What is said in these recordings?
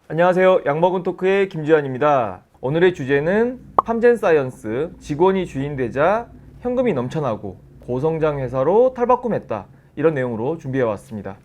안녕하세요. 약먹은 토크의 김주환입니다. 오늘의 주제는 팜젠사이언스 직원이 주인되자 현금이 넘쳐나고 고성장 회사로 탈바꿈했다. 이런 내용으로 준비해왔습니다.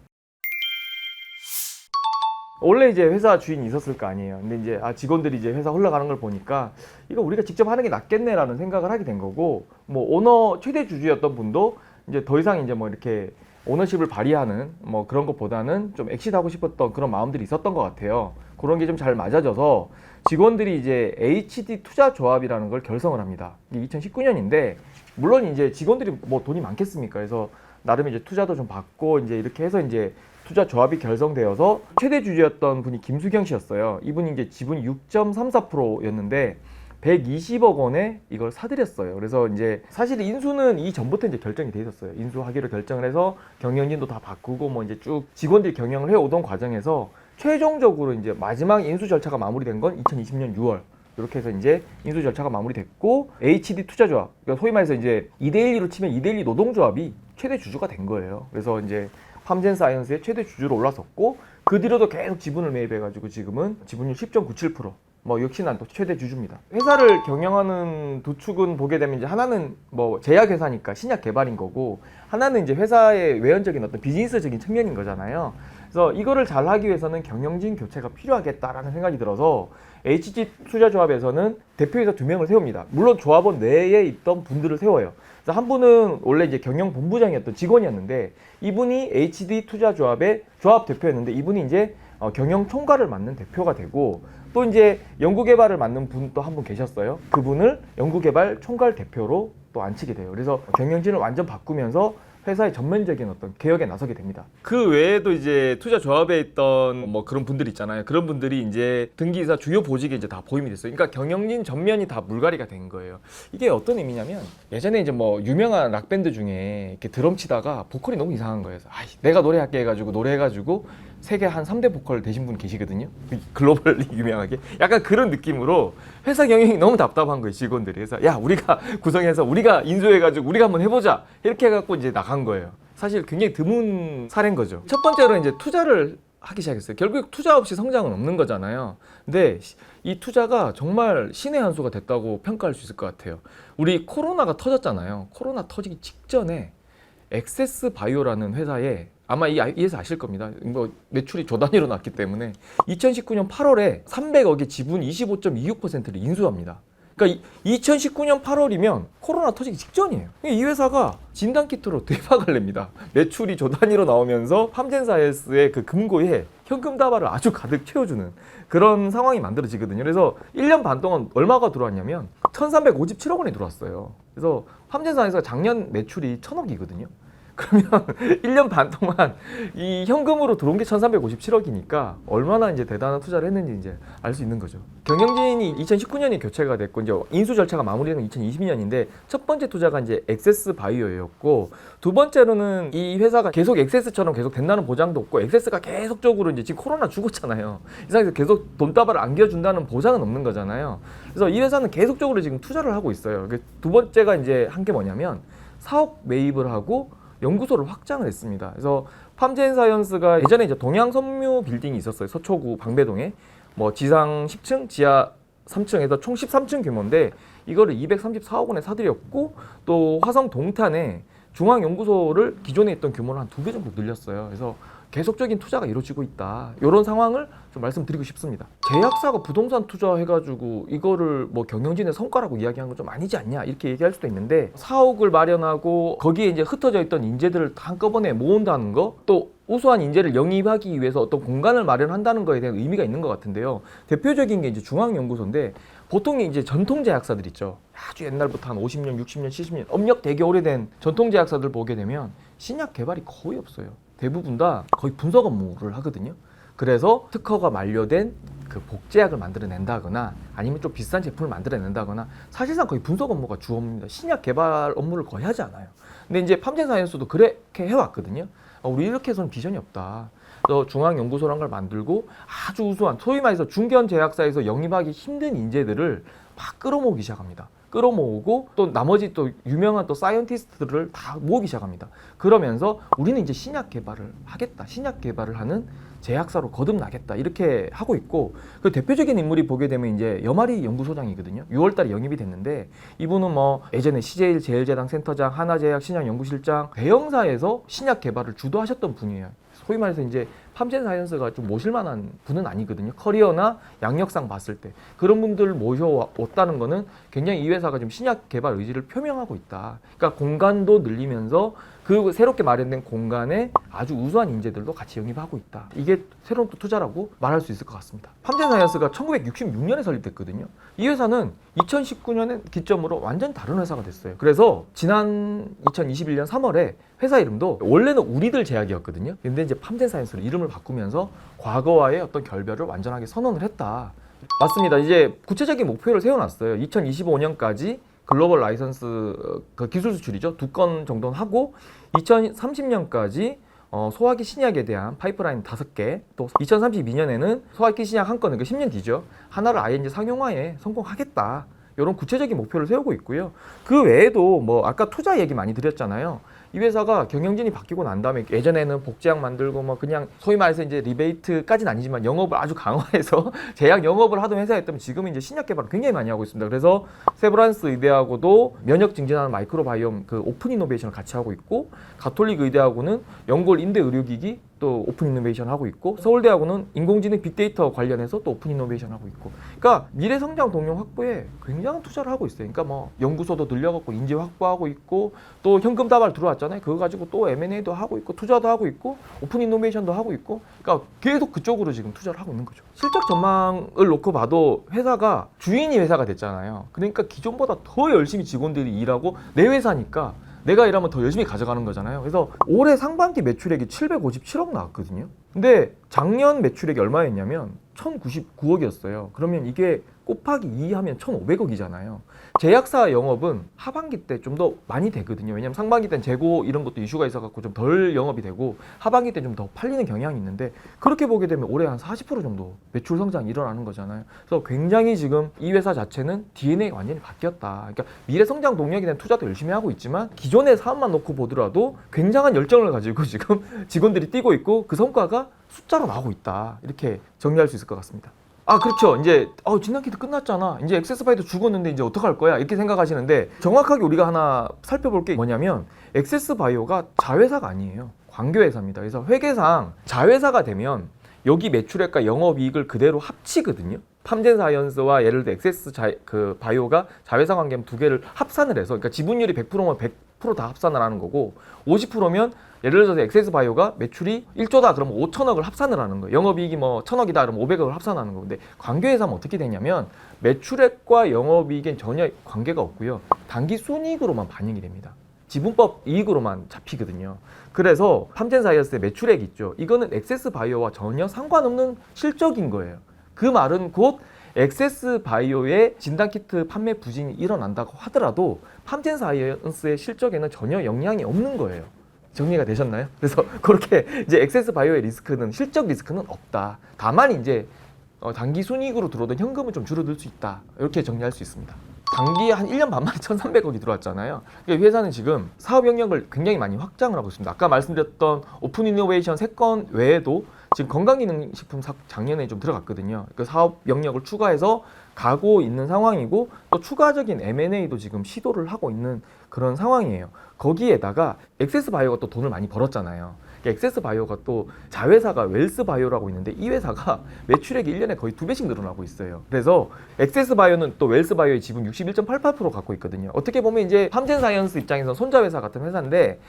원래 이제 회사 주인이 있었을 거 아니에요. 근데 이제 직원들이 이제 회사 흘러가는 걸 보니까 이거 우리가 직접 하는 게 낫겠네라는 생각을 하게 된 거고, 뭐 오너 최대 주주였던 분도 이제 더 이상 이제 뭐 이렇게 오너십을 발휘하는 뭐 그런 것보다는 좀 엑시트하고 싶었던 그런 마음들이 있었던 것 같아요. 그런 게 좀 잘 맞아져서 직원들이 이제 HD 투자 조합이라는 걸 결성을 합니다. 이게 2019년인데 물론 이제 직원들이 뭐 돈이 많겠습니까? 그래서 나름 이제 투자도 좀 받고 이제 이렇게 해서 이제 투자 조합이 결성되어서 최대 주주였던 분이 김수경 씨였어요. 이분이 이제 지분이 6.34%였는데 120억 원에 이걸 사들였어요. 그래서 이제 사실 인수는 이전부터 이제 결정이 돼 있었어요. 인수하기로 결정을 해서 경영진도 다 바꾸고 뭐 이제 쭉 직원들이 경영을 해오던 과정에서 최종적으로 이제 마지막 인수 절차가 마무리된 건 2020년 6월. 이렇게 해서 이제 인수 절차가 마무리됐고 HD 투자조합, 그러니까 소위 말해서 이제 2대1로 치면 2대1 노동조합이 최대 주주가 된 거예요. 그래서 이제 팜젠사이언스의 최대 주주로 올라섰고 그 뒤로도 계속 지분을 매입해가지고 지금은 지분율 10.97%. 뭐 역시나 또 최대 주주입니다. 회사를 경영하는 두 축은 보게 되면 이제 하나는 뭐 제약회사니까 신약 개발인 거고, 하나는 이제 회사의 외연적인 어떤 비즈니스적인 측면인 거잖아요. 그래서 이거를 잘 하기 위해서는 경영진 교체가 필요하겠다라는 생각이 들어서 HG 투자조합에서는 대표이사 2명을 세웁니다. 물론 조합원 내에 있던 분들을 세워요. 그래서 한 분은 원래 이제 경영본부장이었던 직원이었는데 이분이 HD 투자조합의 조합 대표였는데 이분이 이제 경영 총괄을 맡는 대표가 되고, 또 이제 연구개발을 맡는 분 또 한 분 계셨어요. 그분을 연구개발 총괄 대표로 또 앉히게 돼요. 그래서 경영진을 완전 바꾸면서 회사의 전면적인 어떤 개혁에 나서게 됩니다. 그 외에도 이제 투자 조합에 있던 뭐 그런 분들 있잖아요. 그런 분들이 이제 등기이사 주요 보직에 이제 다 보임이 됐어요. 그러니까 경영진 전면이 다 물갈이가 된 거예요. 이게 어떤 의미냐면 예전에 이제 뭐 유명한 락밴드 중에 이렇게 드럼 치다가 보컬이 너무 이상한 거예요. 내가 노래할게 해가지고 노래해가지고 세계 한 3대 보컬 되신 분 계시거든요. 글로벌리 유명하게. 약간 그런 느낌으로 회사 경영이 너무 답답한 거예요, 직원들이. 그래서 야, 우리가 구성해서 우리가 인수해가지고 우리가 한번 해보자. 이렇게 해갖고 이제 나간 거예요. 사실 굉장히 드문 사례인 거죠. 첫 번째로 이제 투자를 하기 시작했어요. 결국 투자 없이 성장은 없는 거잖아요. 근데 이 투자가 정말 신의 한 수가 됐다고 평가할 수 있을 것 같아요. 우리 코로나가 터졌잖아요. 코로나 터지기 직전에 엑세스 바이오라는 회사에, 아마 이 회사 아실 겁니다. 뭐 매출이 조 단위로 났기 때문에 2019년 8월에 300억의 지분 25.26%를 인수합니다. 그러니까 2019년 8월이면 코로나 터지기 직전이에요. 이 회사가 진단키트로 대박을 냅니다. 매출이 조 단위로 나오면서 팜젠사이언스의 그 금고에 현금 다발을 아주 가득 채워주는 그런 상황이 만들어지거든요. 그래서 1년 반 동안 얼마가 들어왔냐면 1357억 원이 들어왔어요. 그래서 팜젠사이언스가 작년 매출이 1000억이거든요. 그러면 1년 반 동안 이 현금으로 들어온 게 1357억이니까 얼마나 이제 대단한 투자를 했는지 이제 알 수 있는 거죠. 경영진이 2019년에 교체가 됐고 이제 인수 절차가 마무리된 건 2020년인데 첫 번째 투자가 이제 엑세스 바이오였고, 두 번째로는 이 회사가 계속 엑세스처럼 계속 된다는 보장도 없고, 엑세스가 계속적으로 이제 지금 코로나 죽었잖아요. 이 상황에서 계속 돈다발을 안겨준다는 보장은 없는 거잖아요. 그래서 이 회사는 계속적으로 지금 투자를 하고 있어요. 두 번째가 이제 한 게 뭐냐면 사업 매입을 하고 연구소를 확장을 했습니다. 그래서 팜젠사이언스가 예전에 이제 동양섬유 빌딩이 있었어요. 서초구 방배동에 뭐 지상 10층, 지하 3층에서 총 13층 규모인데 이거를 234억 원에 사들였고, 또 화성 동탄에 중앙연구소를 기존에 있던 규모를 한 2배 정도 늘렸어요. 그래서 계속적인 투자가 이루어지고 있다. 이런 상황을 좀 말씀드리고 싶습니다. 제약사가 부동산 투자해가지고 이거를 뭐 경영진의 성과라고 이야기한 건 좀 아니지 않냐 이렇게 얘기할 수도 있는데, 사옥을 마련하고 거기에 이제 흩어져 있던 인재들을 한꺼번에 모은다는 거, 또 우수한 인재를 영입하기 위해서 어떤 공간을 마련한다는 거에 대한 의미가 있는 것 같은데요. 대표적인 게 이제 중앙연구소인데 보통 이제 전통 제약사들 있죠. 아주 옛날부터 한 50년, 60년, 70년 업력 되게 오래된 전통 제약사들 보게 되면 신약 개발이 거의 없어요. 대부분 다 거의 분석 업무를 하거든요. 그래서 특허가 만료된 그 복제약을 만들어낸다거나 아니면 좀 비싼 제품을 만들어낸다거나 사실상 거의 분석 업무가 주 업무입니다. 신약 개발 업무를 거의 하지 않아요. 근데 이제 팜젠사이언스도 그렇게 해왔거든요. 우리 이렇게 해서는 비전이 없다. 그래서 중앙연구소라는 걸 만들고 아주 우수한 소위 말해서 중견 제약사에서 영입하기 힘든 인재들을 막 끌어모으기 시작합니다. 끌어모으고 또 나머지 또 유명한 또 사이언티스트들을 다 모으기 시작합니다. 그러면서 우리는 이제 신약 개발을 하겠다. 신약 개발을 하는 제약사로 거듭나겠다. 이렇게 하고 있고 그 대표적인 인물이 보게 되면 이제 염아리 연구소장이거든요. 6월달에 영입이 됐는데 이분은 뭐 예전에 CJ 제일제당 센터장, 하나제약 신약연구실장 대형사에서 신약 개발을 주도하셨던 분이에요. 소위 말해서 이제 팜젠사이언스가 좀 모실만한 분은 아니거든요. 커리어나 양력상 봤을 때 그런 분들 모셔왔다는 거는 굉장히 이 회사가 좀 신약 개발 의지를 표명하고 있다. 그러니까 공간도 늘리면서 그 새롭게 마련된 공간에 아주 우수한 인재들도 같이 영입하고 있다. 이게 새로운 또 투자라고 말할 수 있을 것 같습니다. 팜젠사이언스가 1966년에 설립됐거든요. 이 회사는 2019년에 기점으로 완전 다른 회사가 됐어요. 그래서 지난 2021년 3월에 회사 이름도 원래는 우리들 제약이었거든요. 근데 이제 팜젠사이언스로 이름을 바꾸면서 과거와의 어떤 결별을 완전하게 선언을 했다. 맞습니다. 이제 구체적인 목표를 세워놨어요. 2025년까지 글로벌 라이선스 그 기술 수출이죠. 2건 정도는 하고 2030년까지 소화기 신약에 대한 파이프라인 5개, 또 2032년에는 소화기 신약 한 건은 10년 뒤죠. 하나를 아예 이제 상용화에 성공하겠다. 이런 구체적인 목표를 세우고 있고요. 그 외에도 뭐 아까 투자 얘기 많이 드렸잖아요. 이 회사가 경영진이 바뀌고 난 다음에 예전에는 복제약 만들고 뭐 그냥 소위 말해서 이제 리베이트까지는 아니지만 영업을 아주 강화해서 제약 영업을 하던 회사였다면 지금은 이제 신약 개발을 굉장히 많이 하고 있습니다. 그래서 세브란스 의대하고도 면역 증진하는 마이크로바이옴 그 오픈 이노베이션을 같이 하고 있고 가톨릭 의대하고는 연골 인대 의료기기 또 오픈 이노베이션 하고 있고 서울대하고는 인공지능 빅데이터 관련해서 또 오픈 이노베이션 하고 있고 그러니까 미래 성장 동력 확보에 굉장한 투자를 하고 있어요. 그러니까 뭐 연구소도 늘려갖고 인재 확보하고 있고 또 현금 다발 들어왔잖아요. 그거 가지고 또 M&A도 하고 있고 투자도 하고 있고 오픈 이노베이션도 하고 있고 그러니까 계속 그쪽으로 지금 투자를 하고 있는 거죠. 실적 전망을 놓고 봐도 회사가 주인이 회사가 됐잖아요. 그러니까 기존보다 더 열심히 직원들이 일하고 내 회사니까 내가 일하면 더 열심히 가져가는 거잖아요. 그래서 올해 상반기 매출액이 757억 나왔거든요. 근데 작년 매출액이 얼마였냐면 1099억이었어요. 그러면 이게 곱하기 2 하면 1500억이잖아요. 제약사 영업은 하반기 때 좀 더 많이 되거든요. 왜냐면 상반기 때는 재고 이런 것도 이슈가 있어갖고 좀 덜 영업이 되고 하반기 때 좀 더 팔리는 경향이 있는데 그렇게 보게 되면 올해 한 40% 정도 매출 성장이 일어나는 거잖아요. 그래서 굉장히 지금 이 회사 자체는 DNA가 완전히 바뀌었다. 그러니까 미래 성장 동력에 대한 투자도 열심히 하고 있지만 기존의 사업만 놓고 보더라도 굉장한 열정을 가지고 지금 직원들이 뛰고 있고 그 성과가 숫자로 나오고 있다. 이렇게 정리할 수 있을 것 같습니다. 아 그렇죠. 이제 진단키트 끝났잖아. 이제 액세스바이오도 죽었는데 이제 어떡할 거야 이렇게 생각하시는데 정확하게 우리가 하나 살펴볼 게 뭐냐면 액세스바이오가 자회사가 아니에요. 관계회사입니다. 그래서 회계상 자회사가 되면 여기 매출액과 영업이익을 그대로 합치거든요. 팜젠사이언스와 예를 들어 바이오가 자회사 관계면 두 개를 합산을 해서 그러니까 지분율이 100%면 100% 다 합산을 하는 거고 50%면 예를 들어서 엑세스바이오가 매출이 1조다 그러면 5천억을 합산을 하는 거예요. 영업이익이 뭐 1,000억이다 그러면 500억을 합산하는 건데 관계회사는 어떻게 되냐면 매출액과 영업이익엔 전혀 관계가 없고요. 단기 순이익으로만 반영이 됩니다. 지분법 이익으로만 잡히거든요. 그래서 팜젠사이언스의 매출액 있죠. 이거는 엑세스바이오와 전혀 상관없는 실적인 거예요. 그 말은 곧 엑세스바이오의 진단키트 판매 부진이 일어난다고 하더라도 팜젠사이언스의 실적에는 전혀 영향이 없는 거예요. 정리가 되셨나요? 그래서 그렇게 이제 엑세스바이오의 리스크는 실적 리스크는 없다. 다만 이제 단기 순이익으로 들어오던 현금은 좀 줄어들 수 있다. 이렇게 정리할 수 있습니다. 단기 한 1년 반 만에 1,300억이 들어왔잖아요. 그러니까 회사는 지금 사업 영역을 굉장히 많이 확장을 하고 있습니다. 아까 말씀드렸던 오픈 이노베이션 3건 외에도 지금 건강기능식품 작년에 좀 들어갔거든요. 그 사업 영역을 추가해서 가고 있는 상황이고 또 추가적인 M&A도 지금 시도를 하고 있는 그런 상황이에요. 거기에다가 엑세스바이오가 또 돈을 많이 벌었잖아요. 엑세스바이오가 또 자회사가 웰스바이오라고 있는데 이 회사가 매출액이 1년에 거의 2배씩 늘어나고 있어요. 그래서 엑세스바이오는 또 웰스바이오의 지분 61.88% 갖고 있거든요. 어떻게 보면 이제 팜젠사이언스 입장에서 손자회사 같은 회사인데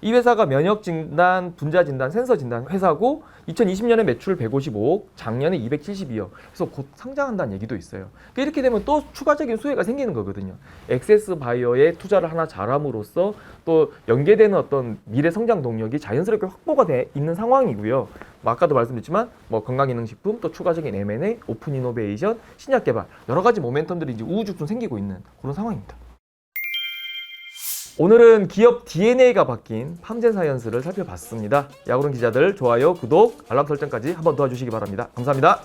이 회사가 면역진단, 분자진단, 센서진단 회사고 2020년에 매출 155억, 작년에 272억. 그래서 곧 상장한다는 얘기도 있어요. 이렇게 되면 또 추가적인 수혜가 생기는 거거든요. 엑세스바이오에 투자를 하나 잘함으로써 또 연계되는 어떤 미래 성장 동력이 자연스럽게 확보가 돼 있는 상황이고요. 아까도 말씀드렸지만 뭐 건강기능식품, 또 추가적인 M&A, 오픈 이노베이션, 신약 개발 여러 가지 모멘텀들이 이제 우후죽순 생기고 있는 그런 상황입니다. 오늘은 기업 DNA가 바뀐 팜젠사이언스를 살펴봤습니다. 야구론 기자들 좋아요, 구독, 알람 설정까지 한번 도와주시기 바랍니다. 감사합니다.